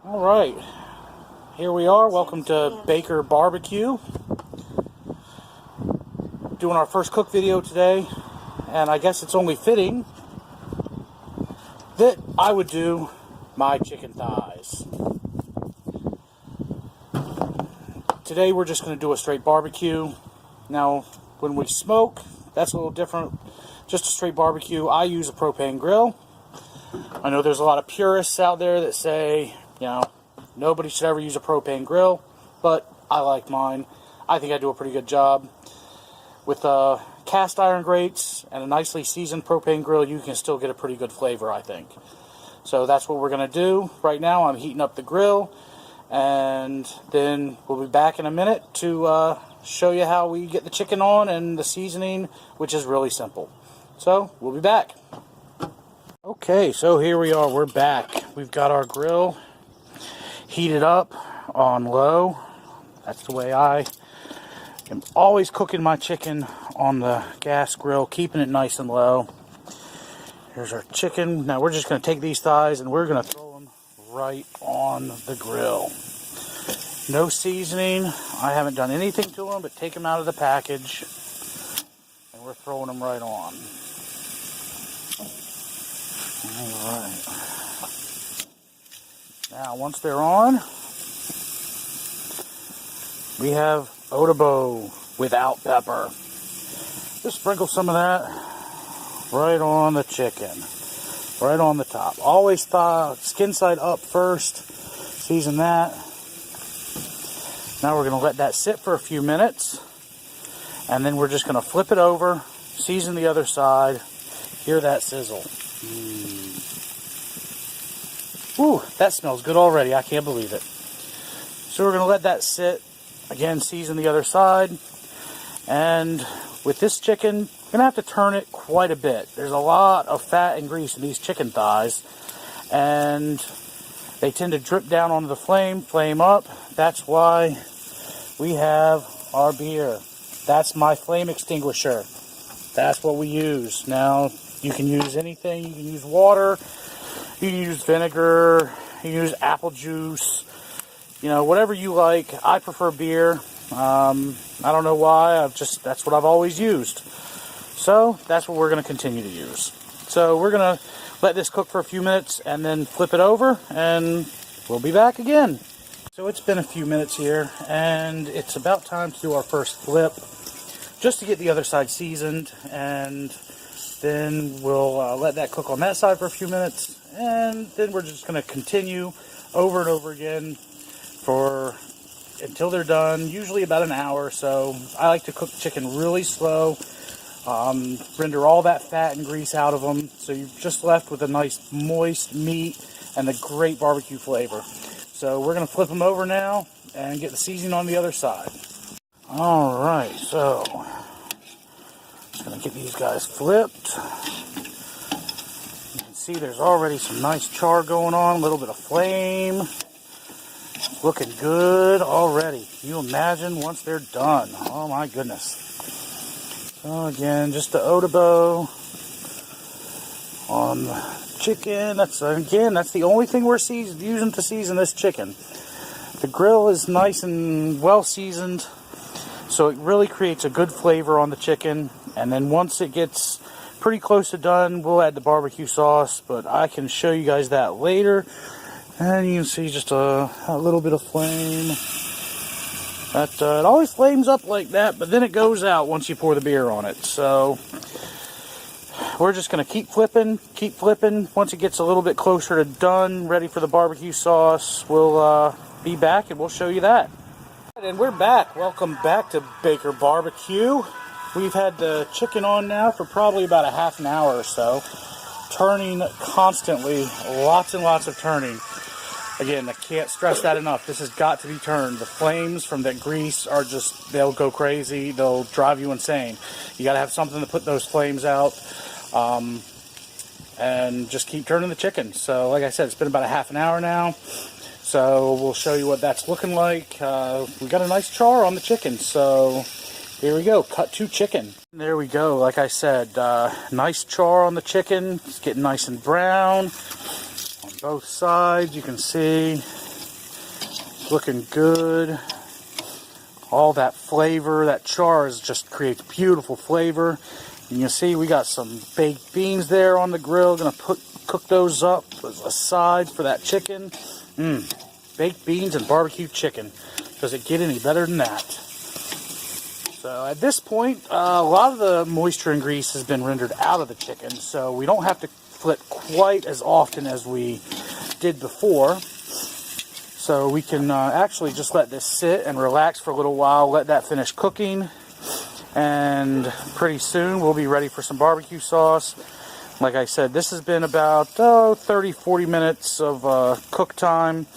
All right, here we are. Welcome to Baker BBQ. Doing our first cook video today, and I guess it's only fitting that I would do my chicken thighs. Today we're just going to do a straight barbecue. Now, when we smoke, that's a little different. Just a straight barbecue. I use a propane grill. I know there's a lot of purists out there that say, nobody should ever use a propane grill, but I like mine. I think I do a pretty good job. With cast iron grates and a nicely seasoned propane grill, you can still get a pretty good flavor, I think. So that's what we're going to do. Right now I'm heating up the grill, and then we'll be back in a minute to show you how we get the chicken on and the seasoning, which is really simple. So we'll be back. Okay, so here we are. We're back. We've got our grill heated up on low. That's the way I am always cooking my chicken, on the gas grill, keeping it nice and low. Here's our chicken. Now we're just going to take these thighs and we're going to throw them right on the grill. No seasoning. I haven't done anything to them but take them out of the package, and we're throwing them right on. Alright. Now, once they're on, we have Otobo without pepper. Just sprinkle some of that right on the chicken. Right on the top. Always skin side up first. Season that. Now we're going to let that sit for a few minutes. And then we're just going to flip it over. Season the other side. Hear that sizzle. Ooh, that smells good already. I can't believe it. So we're going to let that sit. Again, season the other side. And with this chicken, you're going to have to turn it quite a bit. There's a lot of fat and grease in these chicken thighs. And they tend to drip down onto the flame up. That's why we have our beer. That's my flame extinguisher. That's what we use. Now, you can use anything. You can use water. You can use vinegar. You can use apple juice. Whatever you like. I prefer beer. I don't know why. That's what I've always used. So that's what we're going to continue to use. So we're going to let this cook for a few minutes and then flip it over, and we'll be back again. So it's been a few minutes here, and it's about time to do our first flip, just to get the other side seasoned, and then we'll let that cook on that side for a few minutes, and then we're just going to continue over and over again until they're done, usually about an hour or so. I like to cook chicken really slow, render all that fat and grease out of them, so you're just left with a nice moist meat and the great barbecue flavor. So we're going to flip them over now and get the seasoning on the other side. Alright, so just going to get these guys flipped. You can see there's already some nice char going on, a little bit of flame. Looking good already. Can you imagine once they're done? Oh my goodness. So again, just the Otobo on the chicken. That's the only thing we're using to season this chicken. The grill is nice and well seasoned, so it really creates a good flavor on the chicken. And then once it gets pretty close to done, we'll add the barbecue sauce, but I can show you guys that later. And you can see just a little bit of flame. It always flames up like that, but then it goes out once you pour the beer on it. So we're just going to keep flipping. Once it gets a little bit closer to done, ready for the barbecue sauce, we'll be back and we'll show you that. And we're back. Welcome back to Baker BBQ. We've had the chicken on now for probably about a half an hour or so. Turning constantly, lots and lots of turning. Again, I can't stress that enough. This has got to be turned. The flames from that grease are they'll go crazy. They'll drive you insane. You got to have something to put those flames out. And just keep turning the chicken. So, like I said, it's been about a half an hour now. So, we'll show you what that's looking like. We got a nice char on the chicken. So, here we go. Cut to chicken. There we go. Like I said, nice char on the chicken. It's getting nice and brown. Both sides, you can see Looking good. All that flavor, that char just creates beautiful flavor. And you see we got some baked beans there on the grill. Gonna cook those up as a side for that chicken. Baked beans and barbecue chicken. Does it get any better than that? So at this point, a lot of the moisture and grease has been rendered out of the chicken, so we don't have to flip quite as often as we did before. So we can actually just let this sit and relax for a little while, let that finish cooking, and pretty soon we'll be ready for some barbecue sauce. Like I said, this has been about 30-40 minutes of cook time.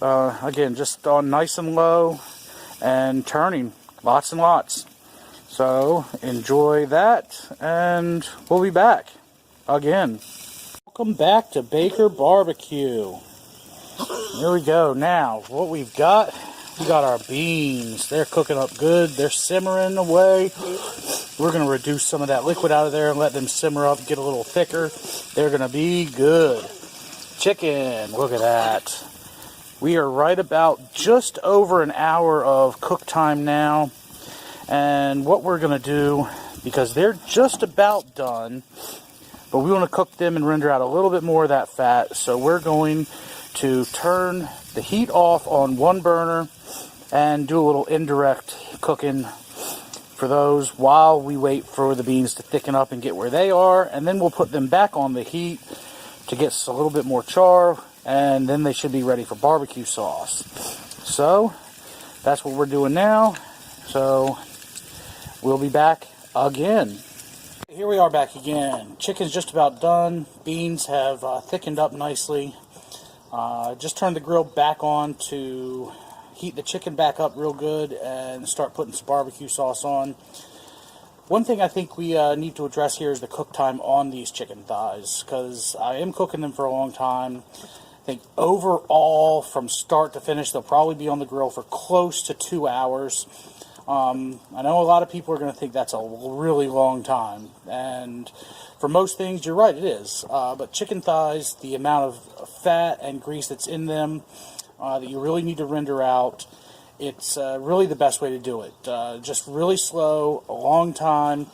Again, just on nice and low and turning lots and lots. So enjoy that, and we'll be back again. Welcome back to Baker Barbecue. Here we go. Now, what we got our beans. They're cooking up good. They're simmering away. We're going to reduce some of that liquid out of there and let them simmer up, get a little thicker. They're going to be good. Chicken, look at that. We are right about just over an hour of cook time now. And what we're going to do, because they're just about done, but we want to cook them and render out a little bit more of that fat, so we're going to turn the heat off on one burner and do a little indirect cooking for those while we wait for the beans to thicken up and get where they are, and then we'll put them back on the heat to get a little bit more char, and then they should be ready for barbecue sauce. So that's what we're doing now. So we'll be back again. Here we are back again. Chicken's just about done. Beans have thickened up nicely. Just turned the grill back on to heat the chicken back up real good and start putting some barbecue sauce on. One thing I think we need to address here is the cook time on these chicken thighs, because I am cooking them for a long time. I think overall, from start to finish, they'll probably be on the grill for close to 2 hours. I know a lot of people are going to think that's a really long time, and for most things, you're right, it is. But chicken thighs, the amount of fat and grease that's in them that you really need to render out, it's really the best way to do it. Just really slow, a long time.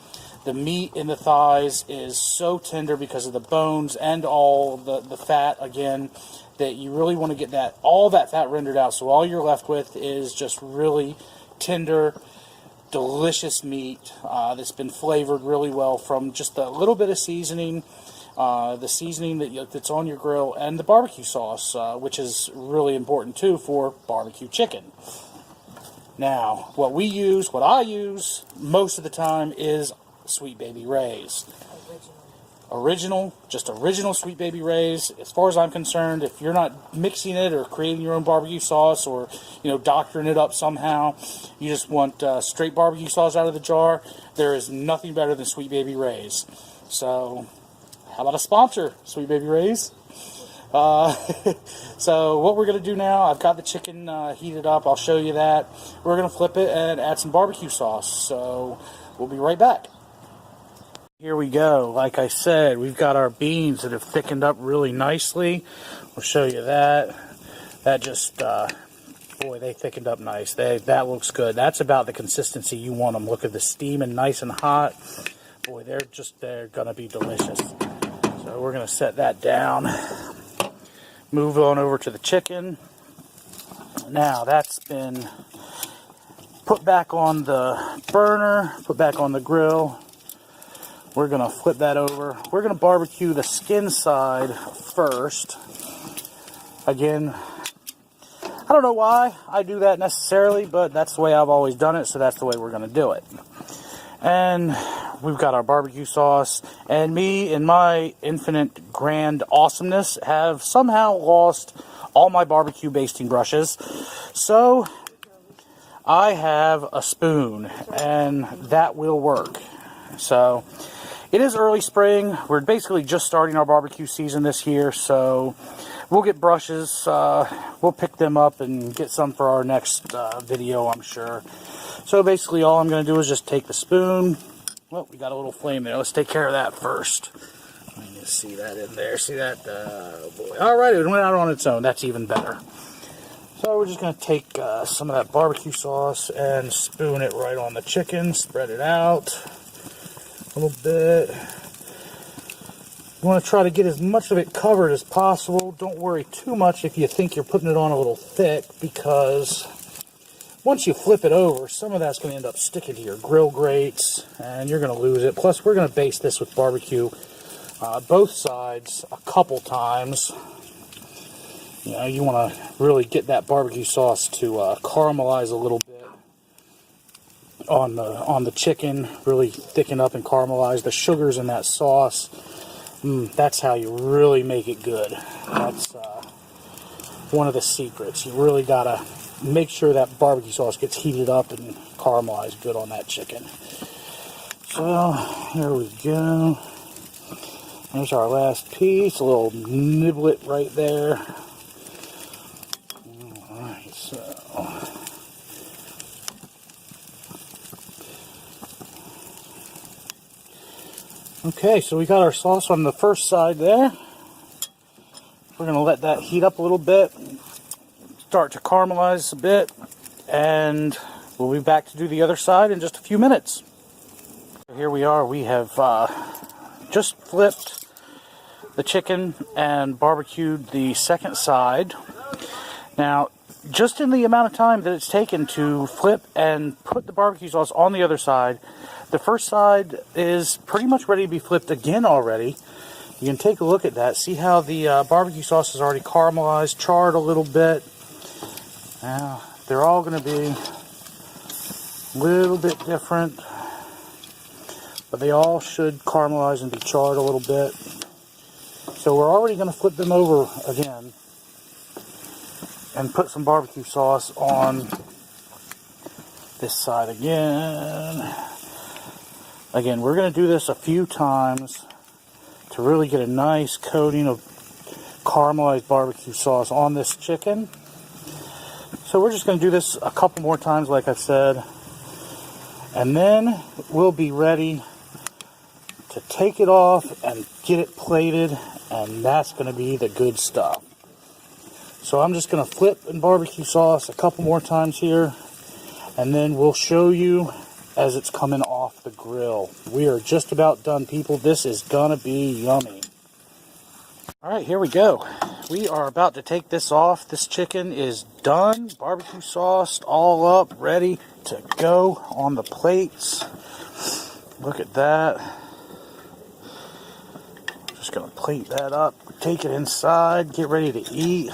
The meat in the thighs is so tender because of the bones and all the fat, again, that you really want to get all that fat rendered out, so all you're left with is just really tender, delicious meat that's been flavored really well from just a little bit of seasoning, the seasoning that's on your grill, and the barbecue sauce, which is really important too for barbecue chicken. Now, what I use most of the time is Sweet Baby Ray's. Original Sweet Baby Ray's. As far as I'm concerned, if you're not mixing it or creating your own barbecue sauce or, doctoring it up somehow, you just want straight barbecue sauce out of the jar, there is nothing better than Sweet Baby Ray's. So, how about a sponsor, Sweet Baby Ray's? So what we're going to do now, I've got the chicken heated up. I'll show you that. We're going to flip it and add some barbecue sauce. So we'll be right back. Here we go. Like I said, we've got our beans that have thickened up really nicely. We'll show you that. That just, boy, they thickened up nice. That looks good. That's about the consistency you want them. Look at the steaming nice and hot. Boy, they're going to be delicious. So we're going to set that down. Move on over to the chicken. Now that's been put back on the burner, put back on the grill. We're going to flip that over. We're going to barbecue the skin side first. Again, I don't know why I do that necessarily, but that's the way I've always done it, so that's the way we're going to do it. And we've got our barbecue sauce, and me, in my infinite grand awesomeness, have somehow lost all my barbecue basting brushes. So I have a spoon, and that will work. So it is early spring. We're basically just starting our barbecue season this year, so we'll get brushes. We'll pick them up and get some for our next video, I'm sure. So basically all I'm going to do is just take the spoon. Well, we got a little flame there. Let's take care of that first. Let me see that in there. See that? Oh boy. Alright, it went out on its own. That's even better. So So we're just going to take some of that barbecue sauce and spoon it right on the chicken, spread it out a little bit. You want to try to get as much of it covered as possible. Don't worry too much if you think you're putting it on a little thick, because once you flip it over, some of that's going to end up sticking to your grill grates and you're going to lose it. Plus, we're going to baste this with barbecue both sides a couple times. You know, you want to really get that barbecue sauce to caramelize a little bit on the chicken, really thicken up and caramelize the sugars in that sauce. That's how you really make it good. That's one of the secrets. You really got to make sure that barbecue sauce gets heated up and caramelized good on that chicken. So, here we go. There's our last piece, a little niblet right there. Alright, so okay, so we got our sauce on the first side there. We're going to let that heat up a little bit, start to caramelize a bit, and we'll be back to do the other side in just a few minutes. Here we are. We have just flipped the chicken and barbecued the second side. Now, just in the amount of time that it's taken to flip and put the barbecue sauce on the other side, the first side is pretty much ready to be flipped again already. You can take a look at that. See how the barbecue sauce is already caramelized, charred a little bit. Now, they're all going to be a little bit different, but they all should caramelize and be charred a little bit. So we're already going to flip them over again and put some barbecue sauce on this side again. Again, we're going to do this a few times to really get a nice coating of caramelized barbecue sauce on this chicken. So we're just going to do this a couple more times, like I said, and then we'll be ready to take it off and get it plated, and that's going to be the good stuff. So I'm just going to flip and barbecue sauce a couple more times here, and then we'll show you as it's coming off the grill. We are just about done, people. This is going to be yummy. Alright, here we go. We are about to take this off. This chicken is done, barbecue sauced, all up, ready to go on the plates. Look at that. Just going to plate that up, take it inside, get ready to eat.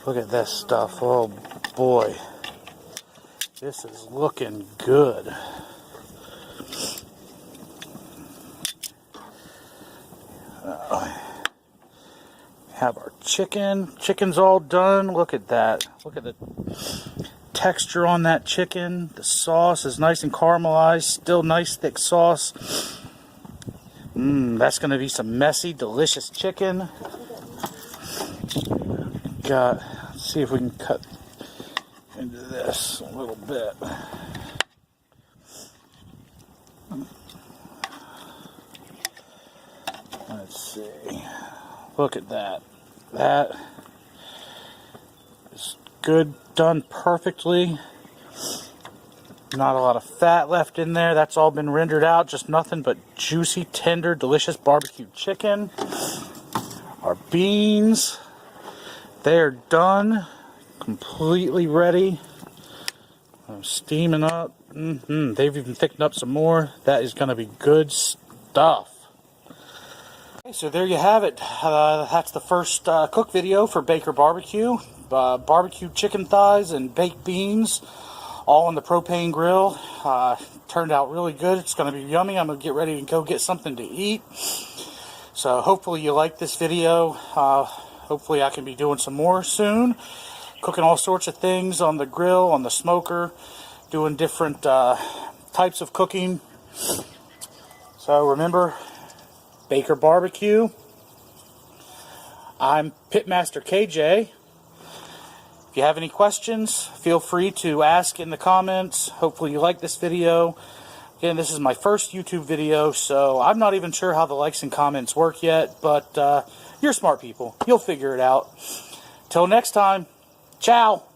Look at this stuff. Oh boy. This is looking good. Have our chicken. Chicken's all done. Look at that. Look at the texture on that chicken. The sauce is nice and caramelized. Still nice thick sauce. That's going to be some messy, delicious chicken. Let's see if we can cut into this a little bit. Let's see. Look at that. That is good, done perfectly. Not a lot of fat left in there. That's all been rendered out. Just nothing but juicy, tender, delicious barbecue chicken. Our beans, they're done. Completely ready. Steaming up. They've even thickened up some more. That is going to be good stuff. Okay, so there you have it. That's the first cook video for Baker Barbecue. Barbecue chicken thighs and baked beans, all on the propane grill. Turned out really good. It's going to be yummy. I'm going to get ready to go get something to eat. So hopefully you like this video. Hopefully I can be doing some more soon. Cooking all sorts of things on the grill, on the smoker, doing different types of cooking. So remember, Baker Barbecue. I'm Pitmaster KJ. If you have any questions, feel free to ask in the comments. Hopefully you like this video. Again, this is my first YouTube video, so I'm not even sure how the likes and comments work yet, but you're smart people. You'll figure it out. Till next time, ciao.